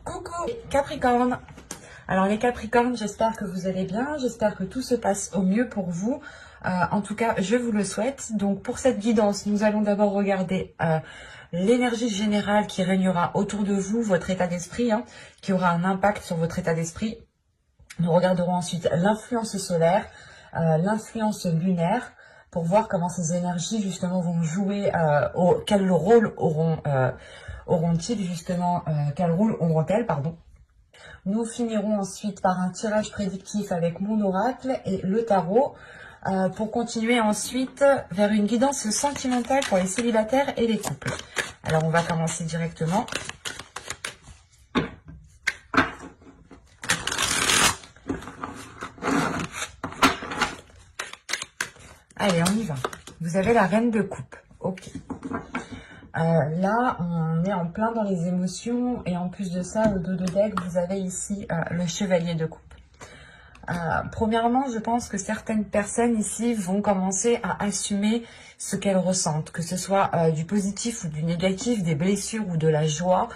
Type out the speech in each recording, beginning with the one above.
Coucou Capricorne. Alors les Capricornes, j'espère que vous allez bien, j'espère que tout se passe au mieux pour vous. En tout cas, je vous le souhaite. Donc pour cette guidance, nous allons d'abord regarder l'énergie générale qui régnera autour de vous, votre état d'esprit, qui aura un impact sur votre état d'esprit. Nous regarderons ensuite l'influence solaire, l'influence lunaire, pour voir comment ces énergies justement vont jouer, quel rôle auront-ils justement, quel rôle auront-elles, pardon. Nous finirons ensuite par un tirage prédictif avec mon oracle et le tarot, pour continuer ensuite vers une guidance sentimentale pour les célibataires et les couples. Alors on va commencer directement. Allez, on y va. Vous avez la reine de coupe. Ok. Là, on est en plein dans les émotions. Et en plus de ça, au dos de deck, vous avez ici le chevalier de coupe. Premièrement, je pense que certaines personnes ici vont commencer à assumer ce qu'elles ressentent, que ce soit du positif ou du négatif, des blessures ou de la joie.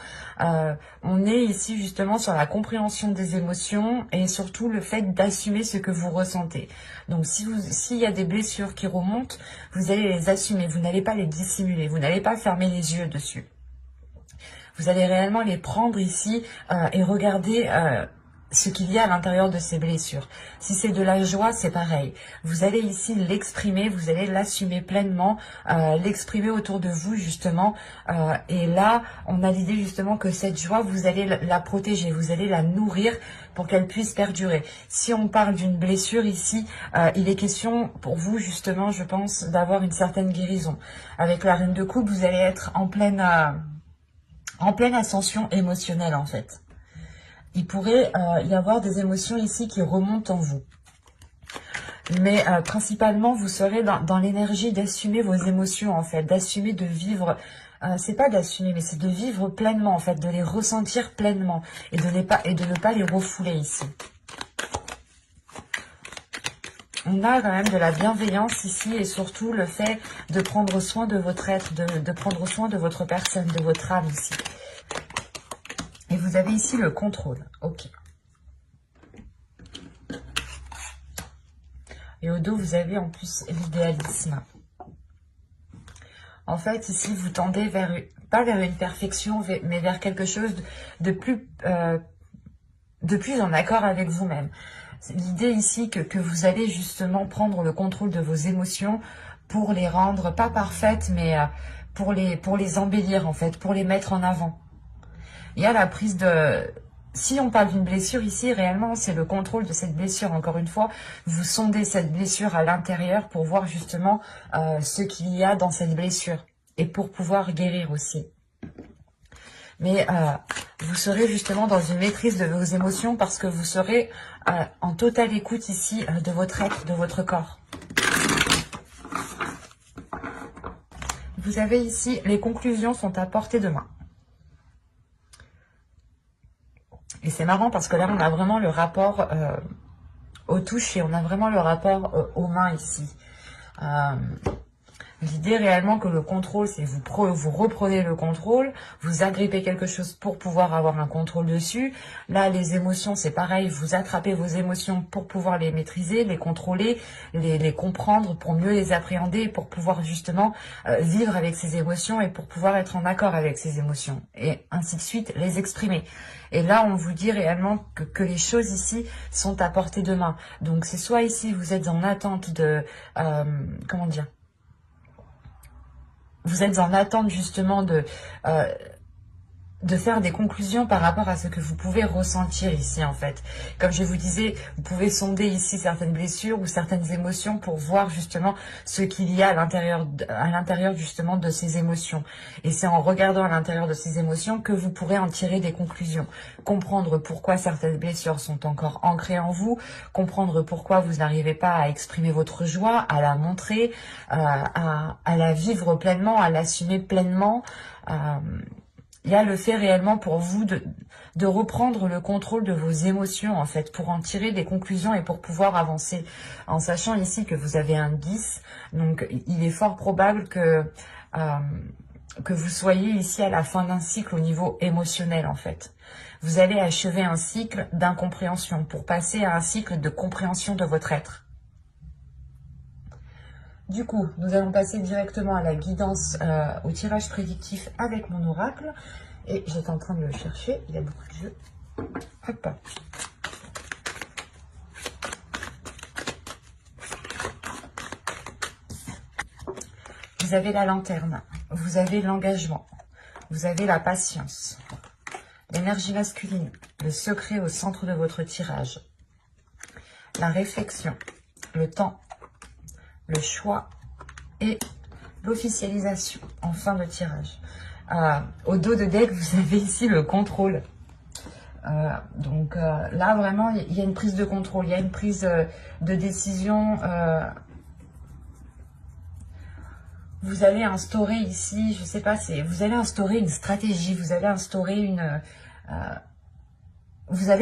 On est ici justement sur la compréhension des émotions et surtout le fait d'assumer ce que vous ressentez. Donc s'il y a des blessures qui remontent, vous allez les assumer, vous n'allez pas les dissimuler, vous n'allez pas fermer les yeux dessus. Vous allez réellement les prendre ici et regarder ce qu'il y a à l'intérieur de ces blessures. Si c'est de la joie, c'est pareil. Vous allez ici l'exprimer, vous allez l'assumer pleinement, l'exprimer autour de vous justement. Et là, on a l'idée justement que cette joie, vous allez la protéger, vous allez la nourrir pour qu'elle puisse perdurer. Si on parle d'une blessure ici, il est question pour vous justement, je pense, d'avoir une certaine guérison. Avec la reine de coupe, vous allez être en pleine ascension émotionnelle en fait. Il pourrait y avoir des émotions ici qui remontent en vous. Mais principalement, vous serez dans l'énergie d'assumer vos émotions, en fait. D'assumer de vivre, c'est pas d'assumer, mais c'est de vivre pleinement, en fait. De les ressentir pleinement. Et de ne pas les refouler ici. On a quand même de la bienveillance ici. Et surtout le fait de prendre soin de votre être, de prendre soin de votre personne, de votre âme ici. Et vous avez ici le contrôle. Ok. Et au dos, vous avez en plus l'idéalisme. En fait, ici, vous tendez pas vers une perfection, mais vers quelque chose de plus en accord avec vous-même. L'idée ici que vous allez justement prendre le contrôle de vos émotions pour les rendre, pas parfaites, mais pour les embellir, en fait, pour les mettre en avant. Il y a la prise de... Si on parle d'une blessure ici, réellement, c'est le contrôle de cette blessure. Encore une fois, vous sondez cette blessure à l'intérieur pour voir justement ce qu'il y a dans cette blessure. Et pour pouvoir guérir aussi. Mais vous serez justement dans une maîtrise de vos émotions parce que vous serez en totale écoute ici de votre être, de votre corps. Vous avez ici, les conclusions sont à portée de main. Et c'est marrant parce que là, on a vraiment le rapport au toucher, on a vraiment le rapport aux mains ici. L'idée réellement que le contrôle, c'est vous reprenez le contrôle, vous agrippez quelque chose pour pouvoir avoir un contrôle dessus. Là, les émotions, c'est pareil, vous attrapez vos émotions pour pouvoir les maîtriser, les contrôler, les comprendre, pour mieux les appréhender, pour pouvoir justement vivre avec ces émotions et pour pouvoir être en accord avec ces émotions. Et ainsi de suite, les exprimer. Et là, on vous dit réellement que les choses ici sont à portée de main. Donc, c'est soit ici, vous êtes en attente de... comment dire ? Vous êtes en attente justement de faire des conclusions par rapport à ce que vous pouvez ressentir ici en fait. Comme je vous disais, vous pouvez sonder ici certaines blessures ou certaines émotions pour voir justement ce qu'il y a à l'intérieur justement de ces émotions. Et c'est en regardant à l'intérieur de ces émotions que vous pourrez en tirer des conclusions. Comprendre pourquoi certaines blessures sont encore ancrées en vous, comprendre pourquoi vous n'arrivez pas à exprimer votre joie, à la montrer, à la vivre pleinement, à l'assumer pleinement. Il y a le fait réellement pour vous de reprendre le contrôle de vos émotions, en fait, pour en tirer des conclusions et pour pouvoir avancer. En sachant ici que vous avez un 10, donc il est fort probable que vous soyez ici à la fin d'un cycle au niveau émotionnel, en fait. Vous allez achever un cycle d'incompréhension pour passer à un cycle de compréhension de votre être. Du coup, nous allons passer directement à la guidance, au tirage prédictif avec mon oracle. Et j'étais en train de le chercher, il y a beaucoup de jeux. Hop. Vous avez la lanterne, vous avez l'engagement, vous avez la patience, l'énergie masculine, le secret au centre de votre tirage, la réflexion, le temps, le choix et l'officialisation en fin de tirage. Au dos de deck, vous avez ici le contrôle. Donc là, vraiment, il y a une prise de contrôle, il y a une prise de décision. Vous allez instaurer ici, je sais pas, vous allez instaurer une stratégie, vous allez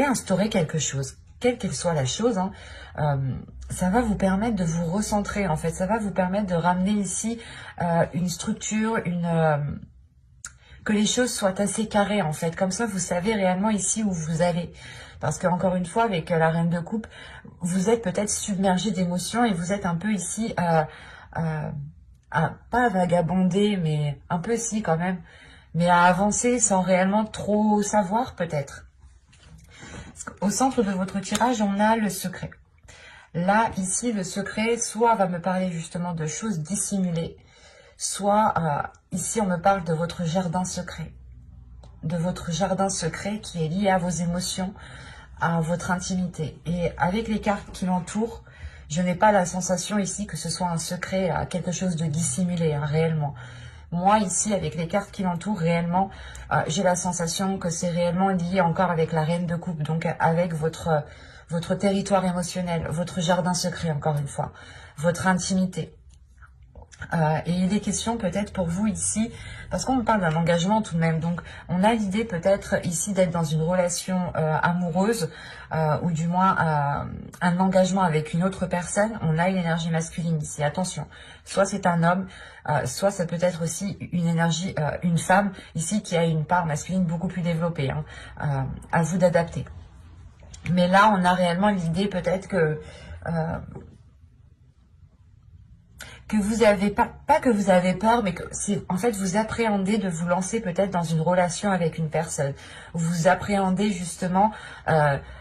instaurer quelque chose, quelle qu'elle soit la chose, hein. Ça va vous permettre de vous recentrer, en fait, ça va vous permettre de ramener ici une structure, que les choses soient assez carrées, en fait, comme ça vous savez réellement ici où vous allez. Parce que encore une fois, avec la reine de coupe, vous êtes peut-être submergé d'émotions et vous êtes un peu ici pas vagabonder, mais un peu si quand même, mais à avancer sans réellement trop savoir peut-être. Au centre de votre tirage, on a le secret. Là, ici, le secret, soit va me parler justement de choses dissimulées, soit ici, on me parle de votre jardin secret. De votre jardin secret qui est lié à vos émotions, à votre intimité. Et avec les cartes qui l'entourent, je n'ai pas la sensation ici que ce soit un secret, quelque chose de dissimulé, hein, réellement. Moi, ici, avec les cartes qui l'entourent, réellement, j'ai la sensation que c'est réellement lié encore avec la reine de coupe, donc avec votre territoire émotionnel, votre jardin secret, encore une fois, votre intimité. Et il est question peut-être pour vous ici, parce qu'on parle d'un engagement tout de même, donc on a l'idée peut-être ici d'être dans une relation amoureuse, ou du moins un engagement avec une autre personne. On a une énergie masculine ici, attention, soit c'est un homme, soit ça peut être aussi une énergie, une femme ici qui a une part masculine beaucoup plus développée, hein, à vous d'adapter. Mais là on a réellement l'idée peut-être que vous avez pas que vous avez peur, mais que c'est en fait vous appréhendez de vous lancer peut-être dans une relation avec une personne. Vous appréhendez justement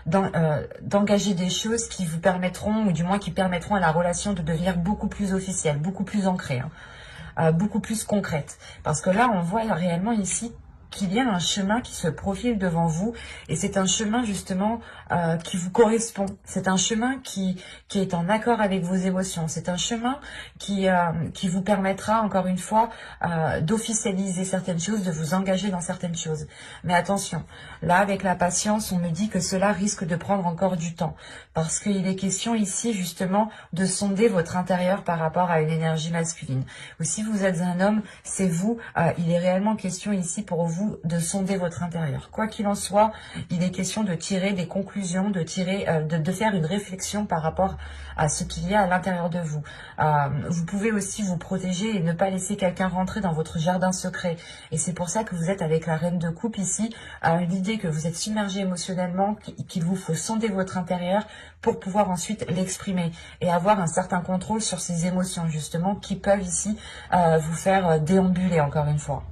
d'engager des choses qui vous permettront, ou du moins qui permettront à la relation de devenir beaucoup plus officielle, beaucoup plus ancrée, hein, beaucoup plus concrète. Parce que là, on voit réellement ici qu'il y a un chemin qui se profile devant vous, et c'est un chemin justement qui vous correspond, c'est un chemin qui est en accord avec vos émotions, c'est un chemin qui vous permettra encore une fois d'officialiser certaines choses, de vous engager dans certaines choses. Mais attention, là avec la patience, on me dit que cela risque de prendre encore du temps, parce qu'il est question ici justement de sonder votre intérieur par rapport à une énergie masculine. Ou si vous êtes un homme, c'est vous, il est réellement question ici pour vous de sonder votre intérieur. Quoi qu'il en soit, il est question de tirer des conclusions, de faire une réflexion par rapport à ce qu'il y a à l'intérieur de vous. Vous pouvez aussi vous protéger et ne pas laisser quelqu'un rentrer dans votre jardin secret. Et c'est pour ça que vous êtes avec la reine de coupe ici, l'idée que vous êtes submergé émotionnellement, qu'il vous faut sonder votre intérieur pour pouvoir ensuite l'exprimer et avoir un certain contrôle sur ces émotions justement qui peuvent ici vous faire déambuler encore une fois.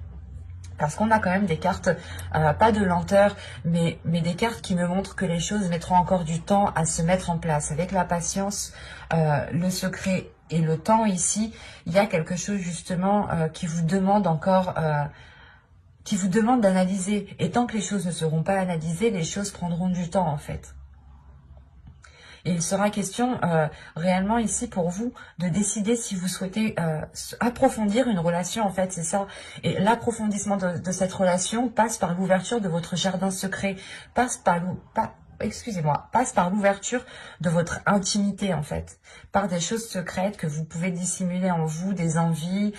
Parce qu'on a quand même des cartes, pas de lenteur, mais des cartes qui me montrent que les choses mettront encore du temps à se mettre en place. Avec la patience, le secret et le temps ici, il y a quelque chose justement qui vous demande encore, qui vous demande d'analyser. Et tant que les choses ne seront pas analysées, les choses prendront du temps en fait. Et il sera question réellement ici pour vous de décider si vous souhaitez approfondir une relation, en fait, c'est ça. Et l'approfondissement de cette relation passe par l'ouverture de votre jardin secret, passe par excusez-moi, passe par l'ouverture de votre intimité en fait, par des choses secrètes que vous pouvez dissimuler en vous, des envies,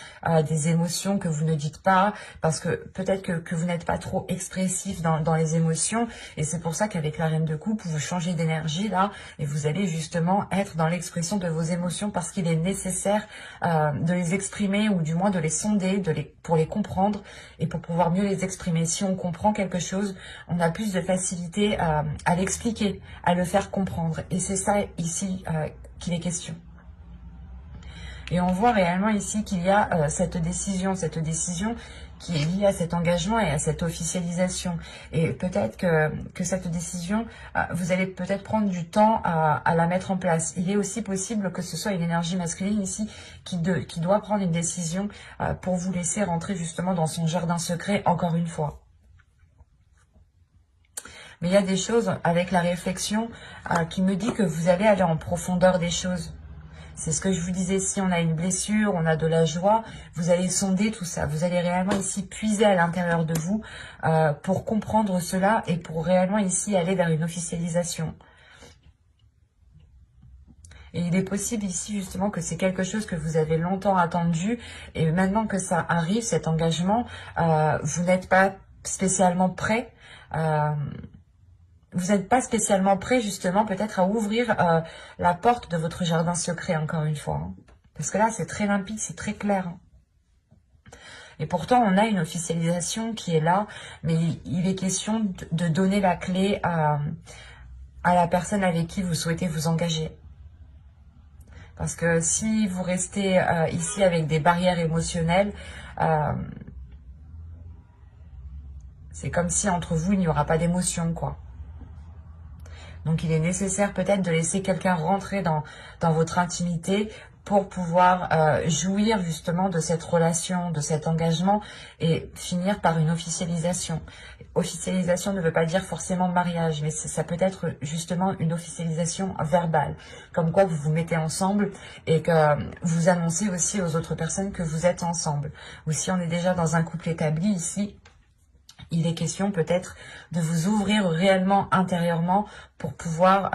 des émotions que vous ne dites pas, parce que peut-être que vous n'êtes pas trop expressif dans les émotions, et c'est pour ça qu'avec la Reine de Coupe, vous changez d'énergie là, et vous allez justement être dans l'expression de vos émotions, parce qu'il est nécessaire de les exprimer, ou du moins de les sonder, pour les comprendre, et pour pouvoir mieux les exprimer. Si on comprend quelque chose, on a plus de facilité à l'expliquer, à le faire comprendre. Et c'est ça ici qu'il est question. Et on voit réellement ici qu'il y a cette décision qui est liée à cet engagement et à cette officialisation. Et peut-être que cette décision, vous allez peut-être prendre du temps à la mettre en place. Il est aussi possible que ce soit une énergie masculine ici qui doit prendre une décision pour vous laisser rentrer justement dans son jardin secret, encore une fois. Mais il y a des choses avec la réflexion qui me dit que vous allez aller en profondeur des choses. C'est ce que je vous disais, si on a une blessure, on a de la joie, vous allez sonder tout ça. Vous allez réellement ici puiser à l'intérieur de vous pour comprendre cela et pour réellement ici aller vers une officialisation. Et il est possible ici justement que c'est quelque chose que vous avez longtemps attendu et maintenant que ça arrive, cet engagement, vous n'êtes pas spécialement prêt. Vous n'êtes pas spécialement prêt justement peut-être à ouvrir la porte de votre jardin secret encore une fois. Hein. Parce que là c'est très limpide, c'est très clair. Hein. Et pourtant on a une officialisation qui est là, mais il est question de donner la clé à la personne avec qui vous souhaitez vous engager. Parce que si vous restez ici avec des barrières émotionnelles, c'est comme si entre vous il n'y aura pas d'émotion quoi. Donc, il est nécessaire peut-être de laisser quelqu'un rentrer dans votre intimité pour pouvoir jouir justement de cette relation, de cet engagement et finir par une officialisation. Officialisation ne veut pas dire forcément mariage, mais ça peut être justement une officialisation verbale. Comme quoi vous vous mettez ensemble et que vous annoncez aussi aux autres personnes que vous êtes ensemble. Ou si on est déjà dans un couple établi ici, il est question peut-être de vous ouvrir réellement intérieurement pour pouvoir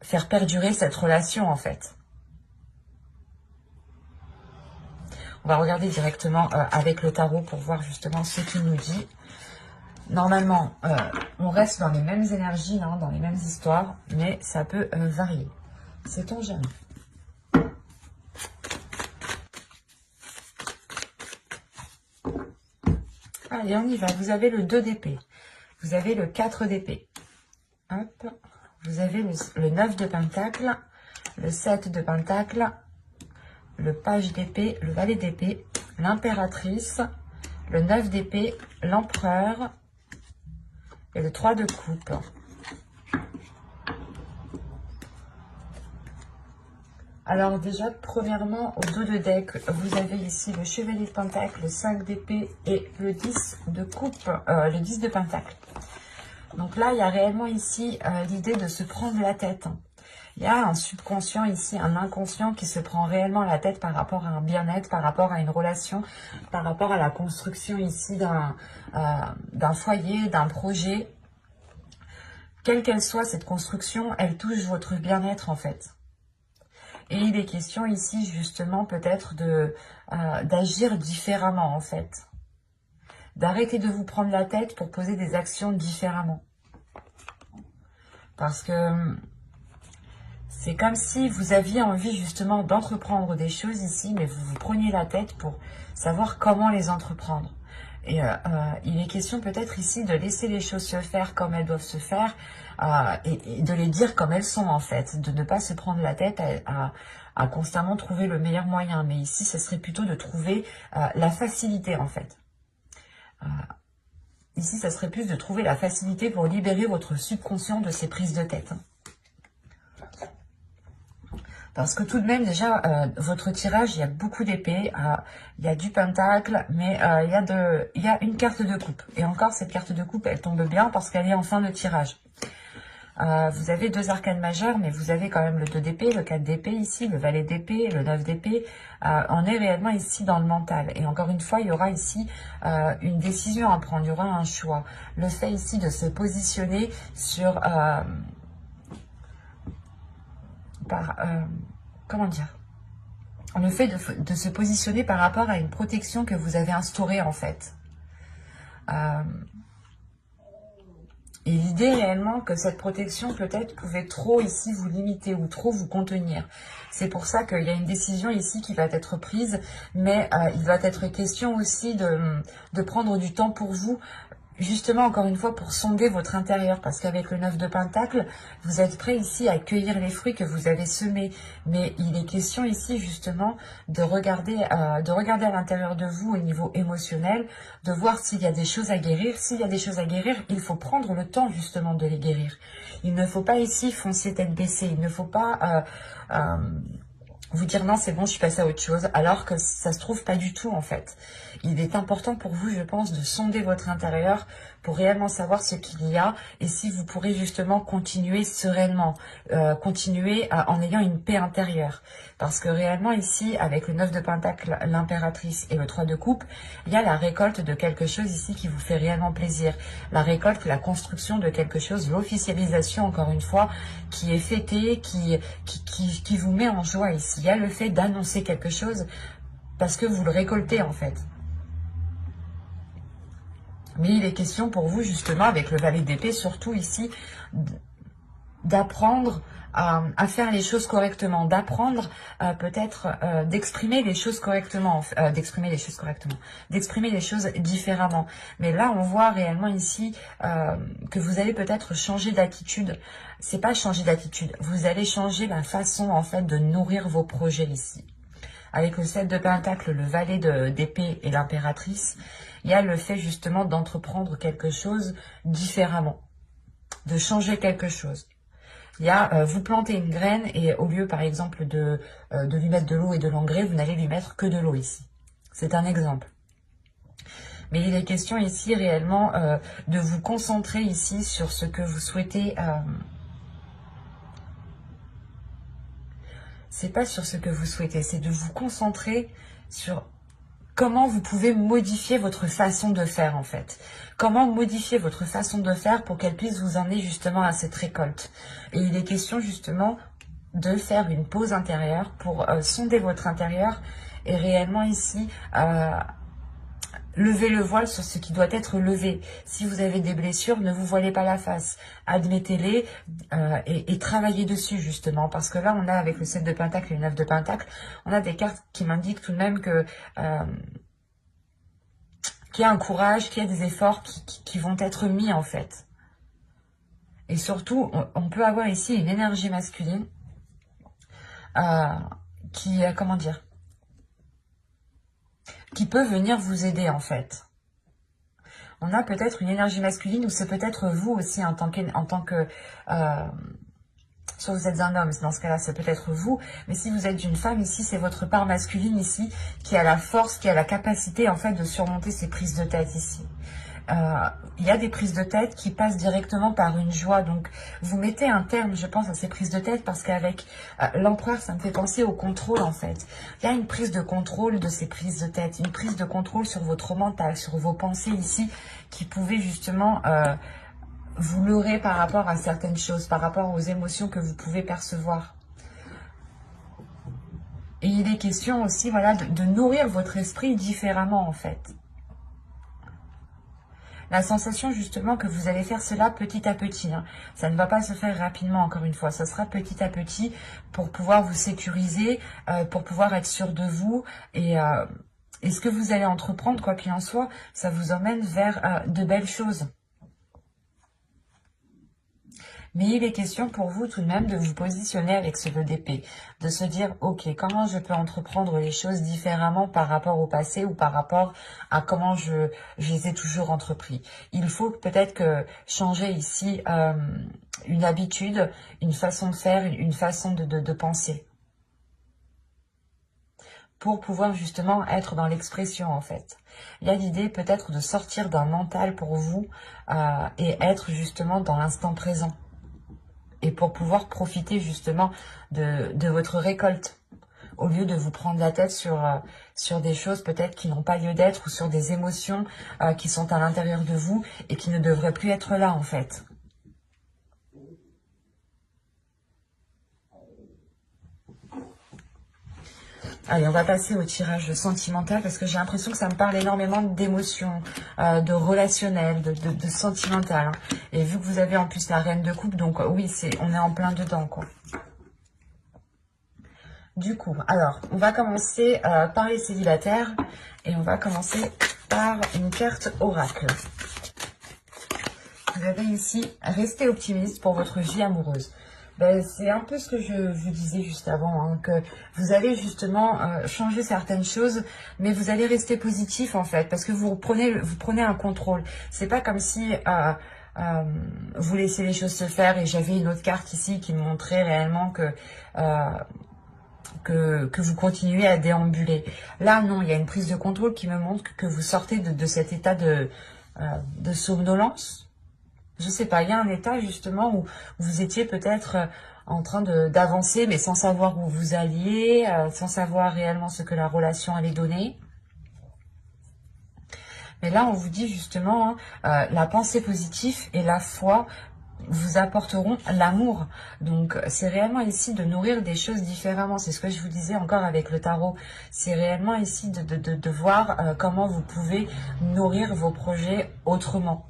faire perdurer cette relation en fait. On va regarder directement avec le tarot pour voir justement ce qu'il nous dit. Normalement, on reste dans les mêmes énergies, hein, dans les mêmes histoires, mais ça peut varier. Sait-on jamais? Allez, on y va. Vous avez le 2 d'épée. Vous avez le 4 d'épée. Hop. Vous avez le 9 de pentacle, le 7 de pentacle, le page d'épée, le valet d'épée, l'impératrice, le 9 d'épée, l'empereur et le 3 de coupe. Alors déjà, premièrement, au dos de deck, vous avez ici le chevalier de pentacle, le 5 d'épée et le 10 de coupe, le 10 de pentacle. Donc là, il y a réellement ici l'idée de se prendre la tête. Il y a un subconscient ici, un inconscient qui se prend réellement la tête par rapport à un bien-être, par rapport à une relation, par rapport à la construction ici d'un foyer, d'un projet. Quelle qu'elle soit cette construction, elle touche votre bien-être en fait. Et il est question ici justement peut-être d'agir différemment en fait. D'arrêter de vous prendre la tête pour poser des actions différemment. Parce que c'est comme si vous aviez envie justement d'entreprendre des choses ici, mais vous vous preniez la tête pour savoir comment les entreprendre. Et il est question peut-être ici de laisser les choses se faire comme elles doivent se faire et de les dire comme elles sont en fait. De ne pas se prendre la tête à constamment trouver le meilleur moyen. Mais ici, ce serait plutôt de trouver la facilité en fait. Ici, ça serait plus de trouver la facilité pour libérer votre subconscient de ces prises de tête. Parce que tout de même, déjà, votre tirage, il y a beaucoup d'épées, il y a du pentacle, mais il y a une carte de coupe. Et encore, cette carte de coupe, elle tombe bien parce qu'elle est en fin de tirage. Vous avez 2 arcanes majeures, mais vous avez quand même le 2 d'épée, le 4 d'épée ici, le valet d'épée, le 9 d'épée. On est réellement ici dans le mental. Et encore une fois, il y aura ici une décision à prendre, il y aura un choix. Le fait ici de se positionner sur... comment dire, le fait de se positionner par rapport à une protection que vous avez instaurée en fait. Et l'idée réellement que cette protection peut-être pouvait trop ici vous limiter ou trop vous contenir. C'est pour ça qu'il y a une décision ici qui va être prise, mais il va être question aussi de prendre du temps pour vous, justement encore une fois pour sonder votre intérieur, parce qu'avec le 9 de Pentacle, vous êtes prêt ici à cueillir les fruits que vous avez semés, mais il est question ici justement de regarder à l'intérieur de vous au niveau émotionnel, de voir s'il y a des choses à guérir. S'il y a des choses à guérir, il faut prendre le temps justement de les guérir. Il ne faut pas ici foncer tête baissée, il ne faut pas vous dire non c'est bon je suis passée à autre chose, alors que ça se trouve pas du tout en fait. Il est important pour vous, je pense, de sonder votre intérieur pour réellement savoir ce qu'il y a et si vous pourrez justement continuer sereinement, continuer en ayant une paix intérieure. Parce que réellement ici, avec le 9 de Pentacle, l'impératrice et le 3 de coupe, il y a la récolte de quelque chose ici qui vous fait réellement plaisir. La récolte, la construction de quelque chose, l'officialisation encore une fois, qui est fêtée, qui vous met en joie ici. Il y a le fait d'annoncer quelque chose parce que vous le récoltez en fait. Mais il est question pour vous justement avec le valet d'épée, surtout ici, d'apprendre à faire les choses correctement, d'apprendre peut-être d'exprimer les choses correctement, d'exprimer les choses différemment. Mais là, on voit réellement ici que vous allez peut-être changer d'attitude. C'est pas changer d'attitude, vous allez changer la façon en fait de nourrir vos projets ici. Avec le 7 de Pentacle, le valet d'épée et l'impératrice, il y a le fait justement d'entreprendre quelque chose différemment, de changer quelque chose. Il y a vous plantez une graine et au lieu par exemple de lui mettre de l'eau et de l'engrais, vous n'allez lui mettre que de l'eau ici. C'est un exemple. Mais il est question ici réellement de vous concentrer ici sur ce que vous souhaitez. C'est pas sur ce que vous souhaitez, c'est de vous concentrer sur comment vous pouvez modifier votre façon de faire en fait. Comment modifier votre façon de faire pour qu'elle puisse vous emmener justement à cette récolte. Et il est question justement de faire une pause intérieure pour sonder votre intérieur et réellement ici lever le voile sur ce qui doit être levé. Si vous avez des blessures, ne vous voilez pas la face. Admettez-les et travaillez dessus justement. Parce que là, on a avec le 7 de Pentacle et le 9 de Pentacle, on a des cartes qui m'indiquent tout de même que qu'il y a un courage, qu'il y a des efforts qui vont être mis en fait. Et surtout, on peut avoir ici une énergie masculine comment dire, qui peut venir vous aider en fait. On a peut-être une énergie masculine ou c'est peut-être vous aussi en tant que soit vous êtes un homme, dans ce cas-là c'est peut-être vous, mais si vous êtes une femme ici, c'est votre part masculine ici qui a la force, qui a la capacité en fait de surmonter ces prises de tête ici. Il y a des prises de tête qui passent directement par une joie, donc vous mettez un terme je pense à ces prises de tête parce qu'avec l'empereur ça me fait penser au contrôle en fait. Il y a une prise de contrôle de ces prises de tête, une prise de contrôle sur votre mental, sur vos pensées ici qui pouvaient justement vous leurrer par rapport à certaines choses, par rapport aux émotions que vous pouvez percevoir. Et il est question aussi voilà, de nourrir votre esprit différemment en fait. La sensation justement que vous allez faire cela petit à petit. Hein. Ça ne va pas se faire rapidement encore une fois. Ça sera petit à petit pour pouvoir vous sécuriser, pour pouvoir être sûr de vous. Et ce que vous allez entreprendre, quoi qu'il en soit, ça vous emmène vers de belles choses. Mais il est question pour vous tout de même de vous positionner avec ce 2 d'épée, de se dire, ok, comment je peux entreprendre les choses différemment par rapport au passé ou par rapport à comment je les ai toujours entrepris. Il faut peut-être que changer ici une habitude, une façon de faire, une façon de penser. Pour pouvoir justement être dans l'expression en fait. Il y a l'idée peut-être de sortir d'un mental pour vous et être justement dans l'instant présent. pour pouvoir profiter justement de votre récolte. Au lieu de vous prendre la tête sur des choses peut-être qui n'ont pas lieu d'être ou sur des émotions qui sont à l'intérieur de vous et qui ne devraient plus être là en fait. Allez, on va passer au tirage sentimental parce que j'ai l'impression que ça me parle énormément d'émotions, de relationnel, de sentimental. Hein. Et vu que vous avez en plus la reine de coupe, donc oui, on est en plein dedans, quoi. Du coup, alors, on va commencer par les célibataires et on va commencer par une carte oracle. Vous avez ici, restez optimiste pour votre vie amoureuse. Ben, c'est un peu ce que je vous disais juste avant, hein, que vous allez justement changer certaines choses, mais vous allez rester positif en fait, parce que vous prenez un contrôle. C'est pas comme si vous laissez les choses se faire, et j'avais une autre carte ici qui me montrait réellement que vous continuez à déambuler. Là, non, il y a une prise de contrôle qui me montre que vous sortez de cet état de somnolence. Je sais pas, il y a un état justement où vous étiez peut-être en train d'avancer, mais sans savoir où vous alliez, sans savoir réellement ce que la relation allait donner. Mais là, on vous dit justement, hein, la pensée positive et la foi vous apporteront l'amour. Donc, c'est réellement ici de nourrir des choses différemment. C'est ce que je vous disais encore avec le tarot. C'est réellement ici de voir comment vous pouvez nourrir vos projets autrement.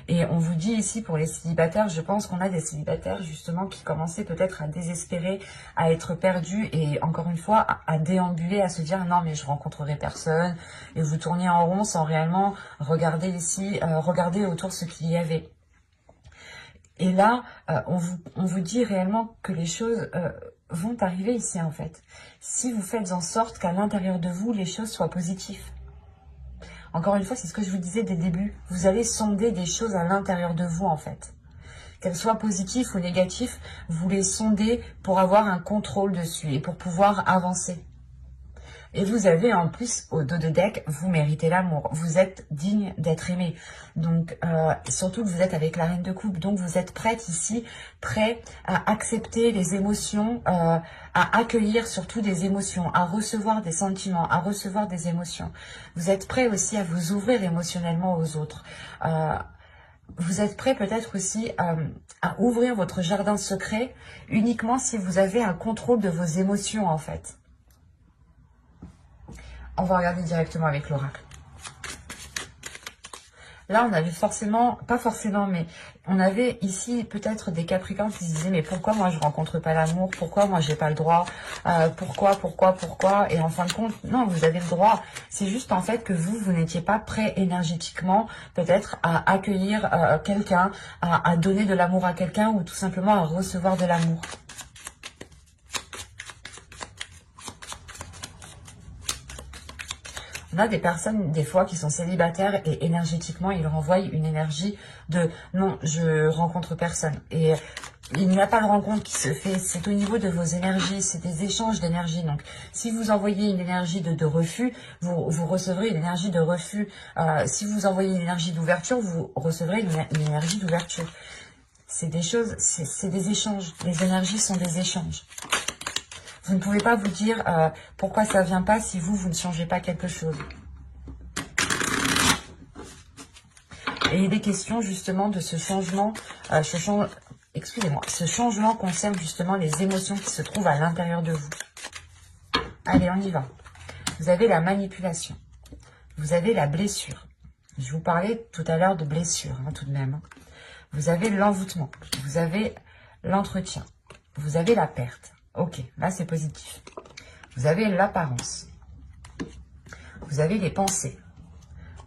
Et on vous dit ici pour les célibataires, je pense qu'on a des célibataires justement qui commençaient peut-être à désespérer, à être perdus et encore une fois à déambuler, à se dire non mais je rencontrerai personne. Et vous tourniez en rond sans réellement regarder ici, regarder autour ce qu'il y avait. Et là, on vous dit réellement que les choses vont arriver ici en fait. Si vous faites en sorte qu'à l'intérieur de vous, les choses soient positives. Encore une fois, c'est ce que je vous disais dès le début. Vous allez sonder des choses à l'intérieur de vous, en fait. Qu'elles soient positives ou négatives, vous les sondez pour avoir un contrôle dessus et pour pouvoir avancer. Et vous avez en plus, au dos de deck, vous méritez l'amour. Vous êtes digne d'être aimé. Donc, surtout que vous êtes avec la reine de coupe. Donc, vous êtes prête ici, prêt à accepter les émotions, à accueillir surtout des émotions, à recevoir des sentiments, à recevoir des émotions. Vous êtes prêt aussi à vous ouvrir émotionnellement aux autres. Vous êtes prêt peut-être aussi à ouvrir votre jardin secret uniquement si vous avez un contrôle de vos émotions, en fait. On va regarder directement avec l'oracle. Là, on avait forcément, pas forcément, mais on avait ici peut-être des Capricornes qui se disaient mais pourquoi moi je rencontre pas l'amour? Pourquoi moi j'ai pas le droit? Pourquoi? Et en fin de compte, non, vous avez le droit. C'est juste en fait que vous n'étiez pas prêt énergétiquement peut-être à accueillir quelqu'un, à donner de l'amour à quelqu'un ou tout simplement à recevoir de l'amour. On a des personnes, des fois, qui sont célibataires et énergétiquement, ils renvoient une énergie de « non, je rencontre personne ». Et il n'y a pas de rencontre qui se fait, c'est au niveau de vos énergies, c'est des échanges d'énergie. Donc, si vous envoyez une énergie de refus, vous recevrez une énergie de refus. Si vous envoyez une énergie d'ouverture, vous recevrez une énergie d'ouverture. C'est des choses, c'est des échanges. Les énergies sont des échanges. Vous ne pouvez pas vous dire pourquoi ça ne vient pas si vous ne changez pas quelque chose. Et il est question justement de ce changement, ce changement concerne justement les émotions qui se trouvent à l'intérieur de vous. Allez, on y va. Vous avez la manipulation. Vous avez la blessure. Je vous parlais tout à l'heure de blessure, hein, tout de même. Vous avez l'envoûtement. Vous avez l'entretien. Vous avez la perte. Ok, là c'est positif. Vous avez l'apparence. Vous avez les pensées.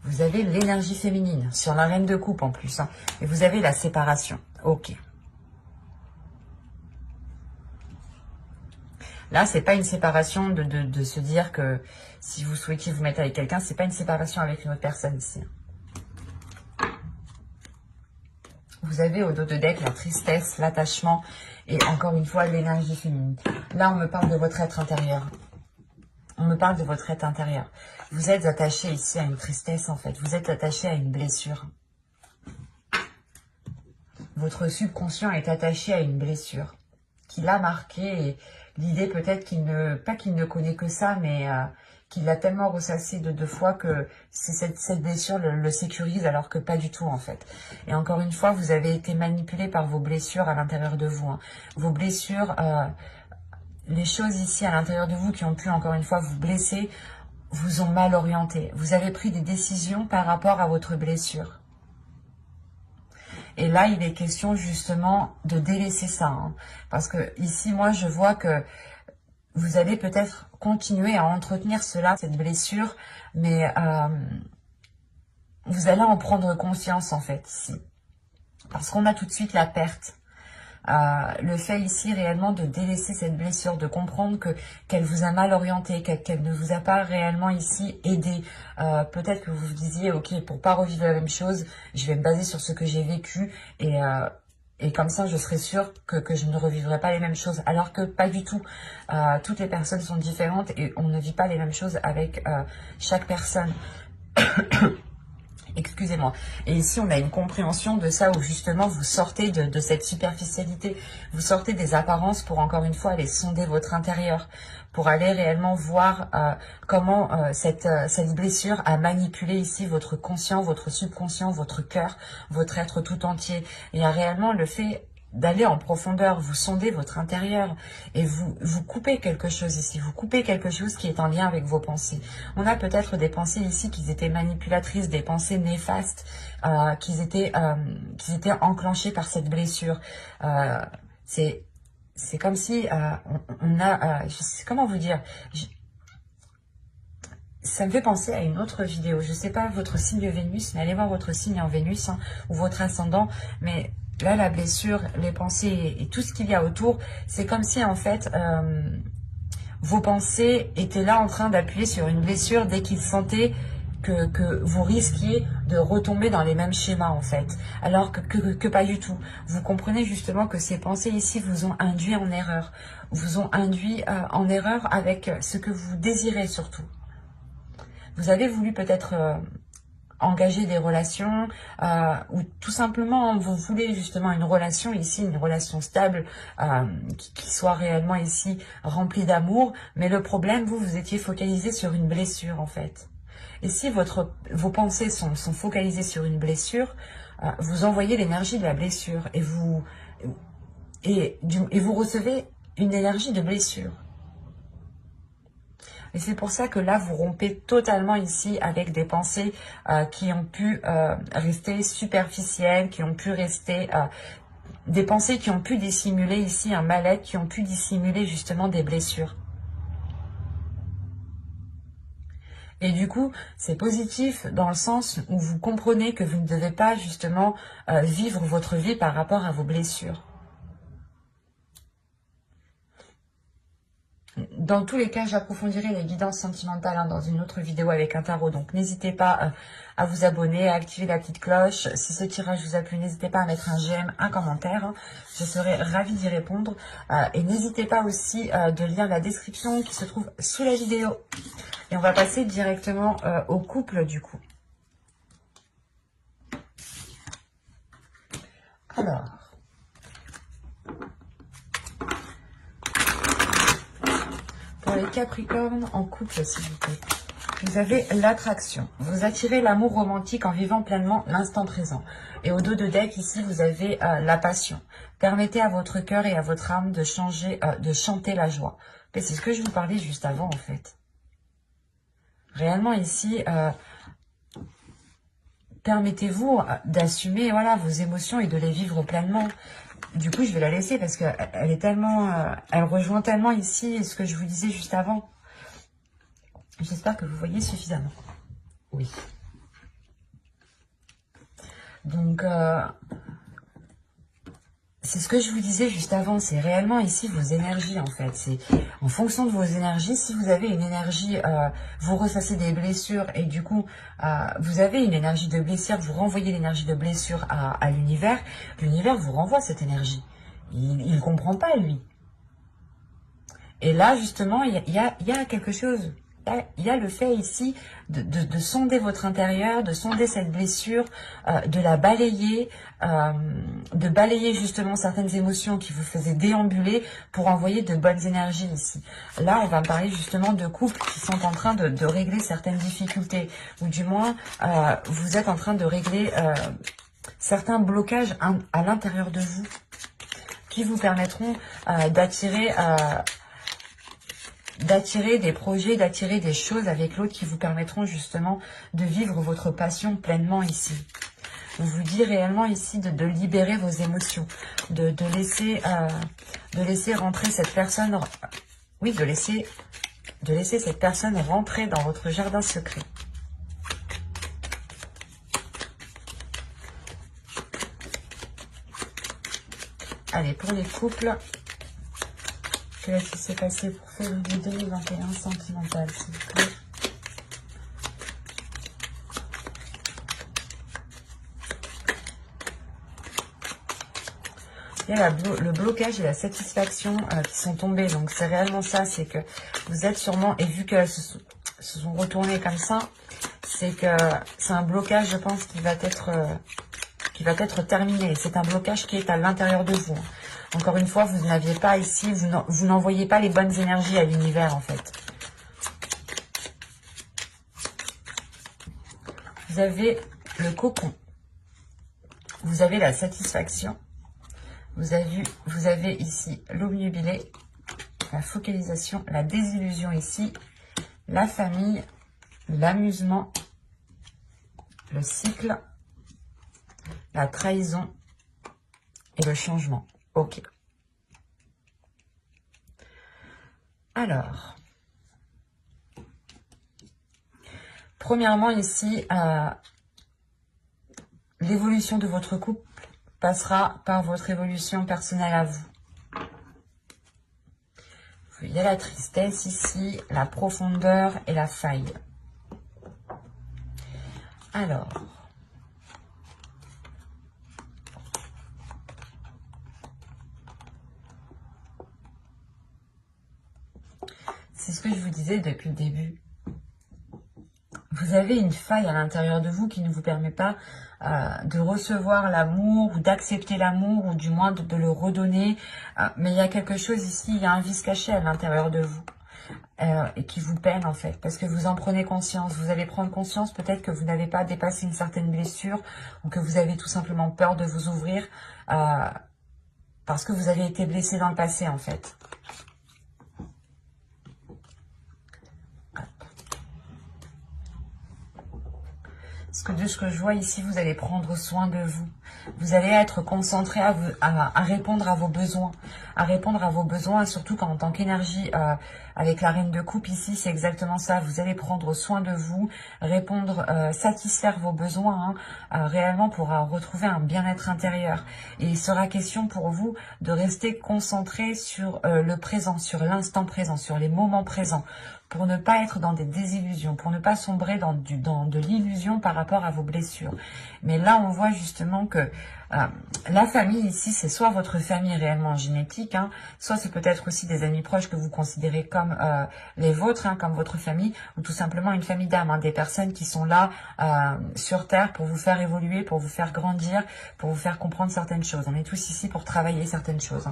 Vous avez l'énergie féminine, sur la reine de coupe en plus. Hein. Et vous avez la séparation. Ok. Là, c'est pas une séparation de se dire que si vous souhaitiez vous mettre avec quelqu'un, c'est pas une séparation avec une autre personne ici. Vous avez au dos de deck la tristesse, l'attachement et encore une fois l'énergie féminine. Là, on me parle de votre être intérieur. On me parle de votre être intérieur. Vous êtes attaché ici à une tristesse en fait. Vous êtes attaché à une blessure. votre subconscient est attaché à une blessure qui l'a marqué, et l'idée peut-être qu'il ne, pas qu'il ne connaît que ça, mais qu'il l'a tellement ressassé de 2 fois que cette blessure le sécurise, alors que pas du tout en fait. Et encore une fois, vous avez été manipulé par vos blessures à l'intérieur de vous. Hein. Vos blessures, les choses ici à l'intérieur de vous qui ont pu encore une fois vous blesser, vous ont mal orienté. Vous avez pris des décisions par rapport à votre blessure. Et là, il est question justement de délaisser ça. Hein. Parce que ici, moi, je vois que vous allez peut-être continuer à entretenir cela, cette blessure, mais vous allez en prendre conscience en fait ici. Parce qu'on a tout de suite la perte. Le fait ici réellement de délaisser cette blessure, de comprendre qu'elle vous a mal orienté, qu'elle ne vous a pas réellement ici aidé. Peut-être que vous vous disiez, ok, pour pas revivre la même chose, je vais me baser sur ce que j'ai vécu et comme ça je serai sûre que je ne revivrai pas les mêmes choses. Alors que pas du tout. Toutes les personnes sont différentes et on ne vit pas les mêmes choses avec chaque personne. Excusez-moi. Et ici, on a une compréhension de ça où justement vous sortez de cette superficialité, vous sortez des apparences pour encore une fois aller sonder votre intérieur, pour aller réellement voir comment cette blessure a manipulé ici votre conscient, votre subconscient, votre cœur, votre être tout entier. Et il y a réellement le fait d'aller en profondeur, vous sondez votre intérieur et vous coupez quelque chose ici, vous coupez quelque chose qui est en lien avec vos pensées. On a peut-être des pensées ici qui étaient manipulatrices, des pensées néfastes, qui étaient enclenchées par cette blessure. C'est comme si on a, je sais comment vous dire, ça me fait penser à une autre vidéo. Je sais pas votre signe Vénus, mais allez voir votre signe en Vénus hein, ou votre ascendant, mais là, la blessure, les pensées et tout ce qu'il y a autour, c'est comme si en fait, vos pensées étaient là en train d'appuyer sur une blessure dès qu'ils sentaient que vous risquiez de retomber dans les mêmes schémas en fait. Alors que pas du tout. Vous comprenez justement que ces pensées ici vous ont induit en erreur. Vous ont induit en erreur avec ce que vous désirez surtout. Vous avez voulu peut-être... engager des relations ou tout simplement vous voulez justement une relation ici, une relation stable qui soit réellement ici remplie d'amour, mais le problème vous étiez focalisé sur une blessure en fait. Et si vos pensées sont focalisées sur une blessure, vous envoyez l'énergie de la blessure et vous recevez une énergie de blessure. Et c'est pour ça que là, vous rompez totalement ici avec des pensées qui ont pu rester superficielles, qui ont pu rester... des pensées qui ont pu dissimuler ici un mal-être, qui ont pu dissimuler justement des blessures. Et du coup, c'est positif dans le sens où vous comprenez que vous ne devez pas justement vivre votre vie par rapport à vos blessures. Dans tous les cas, j'approfondirai les guidances sentimentales hein, dans une autre vidéo avec un tarot. Donc, n'hésitez pas à vous abonner, à activer la petite cloche. Si ce tirage vous a plu, n'hésitez pas à mettre un j'aime, un commentaire. Hein. Je serai ravie d'y répondre. Et n'hésitez pas aussi de lire la description qui se trouve sous la vidéo. Et on va passer directement au couple du coup. Alors... Pour les Capricornes en couple, s'il vous plaît. Vous avez l'attraction. Vous attirez l'amour romantique en vivant pleinement l'instant présent. Et au dos de deck, ici, vous avez la passion. Permettez à votre cœur et à votre âme de chanter la joie. Et c'est ce que je vous parlais juste avant, en fait. Réellement, ici, permettez-vous d'assumer voilà, vos émotions et de les vivre pleinement. Du coup, je vais la laisser parce qu'elle est tellement, elle rejoint tellement ici ce que je vous disais juste avant. J'espère que vous voyez suffisamment. Oui. Donc, c'est ce que je vous disais juste avant. C'est réellement ici vos énergies en fait. C'est en fonction de vos énergies. Si vous avez une énergie, vous ressassez des blessures et du coup, vous avez une énergie de blessure, vous renvoyez l'énergie de blessure à l'univers. L'univers vous renvoie cette énergie. Il ne comprend pas lui. Et là, justement, il y a quelque chose Il y a le fait ici de sonder votre intérieur, de sonder cette blessure, de la balayer, de balayer justement certaines émotions qui vous faisaient déambuler pour envoyer de bonnes énergies ici. Là, on va parler justement de couples qui sont en train de régler certaines difficultés, ou du moins, vous êtes en train de régler certains blocages à l'intérieur de vous qui vous permettront d'attirer des projets, d'attirer des choses avec l'autre qui vous permettront justement de vivre votre passion pleinement ici. On vous dit réellement ici de libérer vos émotions, de laisser rentrer cette personne, oui, de laisser cette personne rentrer dans votre jardin secret. Allez, pour les couples, qu'est-ce qui s'est passé pour février 2021 sentimental, s'il vous plaît? Il y a le blocage et la satisfaction qui sont tombés. Donc c'est réellement ça, c'est que vous êtes sûrement, et vu qu'elles se sont retournées comme ça, c'est que c'est un blocage, je pense, qui va être terminé. C'est un blocage qui est à l'intérieur de vous. Encore une fois, vous n'aviez pas ici, vous n'envoyez pas les bonnes énergies à l'univers, en fait. Vous avez le cocon. Vous avez la satisfaction. Vous avez ici l'obnubilé, la focalisation, la désillusion ici, la famille, l'amusement, le cycle, la trahison et le changement. Ok. Alors, premièrement ici, l'évolution de votre couple passera par votre évolution personnelle à vous. Il y a la tristesse ici, la profondeur et la faille. Alors, c'est ce que je vous disais depuis le début. Vous avez une faille à l'intérieur de vous qui ne vous permet pas de recevoir l'amour ou d'accepter l'amour ou du moins de le redonner. Mais il y a quelque chose ici, il y a un vice caché à l'intérieur de vous et qui vous peine en fait. Parce que vous en prenez conscience. Vous allez prendre conscience peut-être que vous n'avez pas dépassé une certaine blessure ou que vous avez tout simplement peur de vous ouvrir parce que vous avez été blessé dans le passé en fait. Parce que de ce que je vois ici, vous allez prendre soin de vous. Vous allez être concentré à répondre à vos besoins. À répondre à vos besoins, et surtout qu'en tant qu'énergie, avec la reine de coupe ici, c'est exactement ça. Vous allez prendre soin de vous, répondre, satisfaire vos besoins, réellement pour retrouver un bien-être intérieur. Et il sera question pour vous de rester concentré sur le présent, sur l'instant présent, sur les moments présents, pour ne pas être dans des désillusions, pour ne pas sombrer dans de l'illusion par rapport à vos blessures. Mais là, on voit justement que la famille ici, c'est soit votre famille réellement génétique, soit c'est peut-être aussi des amis proches que vous considérez comme les vôtres, comme votre famille, ou tout simplement une famille d'âme, des personnes qui sont là sur Terre pour vous faire évoluer, pour vous faire grandir, pour vous faire comprendre certaines choses. On est tous ici pour travailler certaines choses.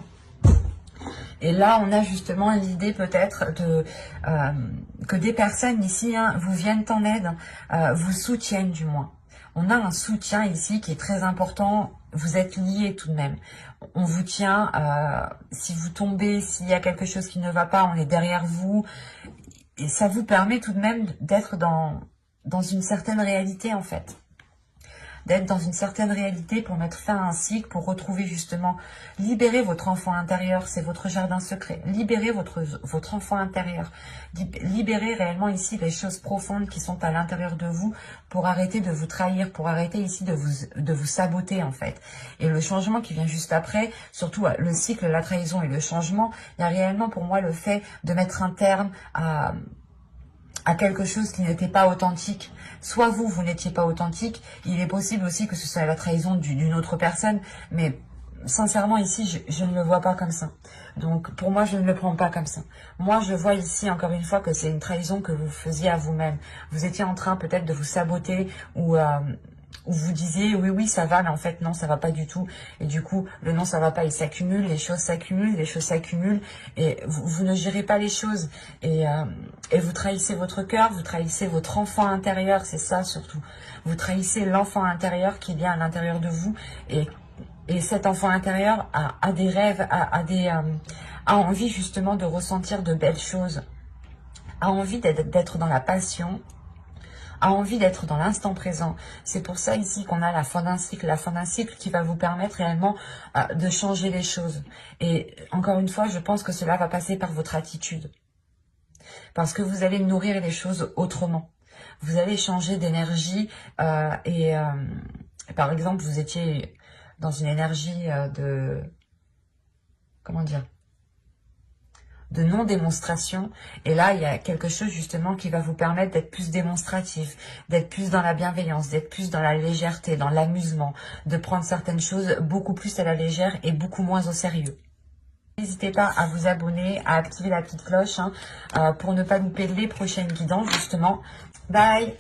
Et là, on a justement l'idée peut-être que des personnes ici vous viennent en aide, vous soutiennent du moins. On a un soutien ici qui est très important. Vous êtes liés tout de même. On vous tient. Si vous tombez, s'il y a quelque chose qui ne va pas, on est derrière vous. Et ça vous permet tout de même d'être dans une certaine réalité en fait. D'être dans une certaine réalité pour mettre fin à un cycle, pour retrouver justement, libérer votre enfant intérieur, c'est votre jardin secret, libérer votre enfant intérieur, libérer réellement ici les choses profondes qui sont à l'intérieur de vous pour arrêter de vous trahir, pour arrêter ici de vous saboter en fait. Et le changement qui vient juste après, surtout le cycle, la trahison et le changement, il y a réellement pour moi le fait de mettre un terme à quelque chose qui n'était pas authentique. Soit vous n'étiez pas authentique, il est possible aussi que ce soit la trahison d'une autre personne, mais sincèrement, ici, je ne le vois pas comme ça. Donc, pour moi, je ne le prends pas comme ça. Moi, je vois ici, encore une fois, que c'est une trahison que vous faisiez à vous-même. Vous étiez en train peut-être de vous saboter ou vous disiez oui, oui, ça va, mais en fait, non, ça va pas du tout. Et du coup, le non, ça va pas, il s'accumule, les choses s'accumulent, les choses s'accumulent, et vous ne gérez pas les choses. Et vous trahissez votre cœur, vous trahissez votre enfant intérieur, c'est ça surtout. Vous trahissez l'enfant intérieur qui est bien à l'intérieur de vous, et cet enfant intérieur a des rêves, a envie justement de ressentir de belles choses, a envie d'être dans la passion, a envie d'être dans l'instant présent. C'est pour ça ici qu'on a la fin d'un cycle qui va vous permettre réellement de changer les choses. Et encore une fois, je pense que cela va passer par votre attitude. Parce que vous allez nourrir les choses autrement. Vous allez changer d'énergie par exemple, vous étiez dans une énergie comment dire, de non-démonstration. Et là, il y a quelque chose justement qui va vous permettre d'être plus démonstratif, d'être plus dans la bienveillance, d'être plus dans la légèreté, dans l'amusement, de prendre certaines choses beaucoup plus à la légère et beaucoup moins au sérieux. N'hésitez pas à vous abonner, à activer la petite cloche pour ne pas louper les prochaines guidances justement. Bye!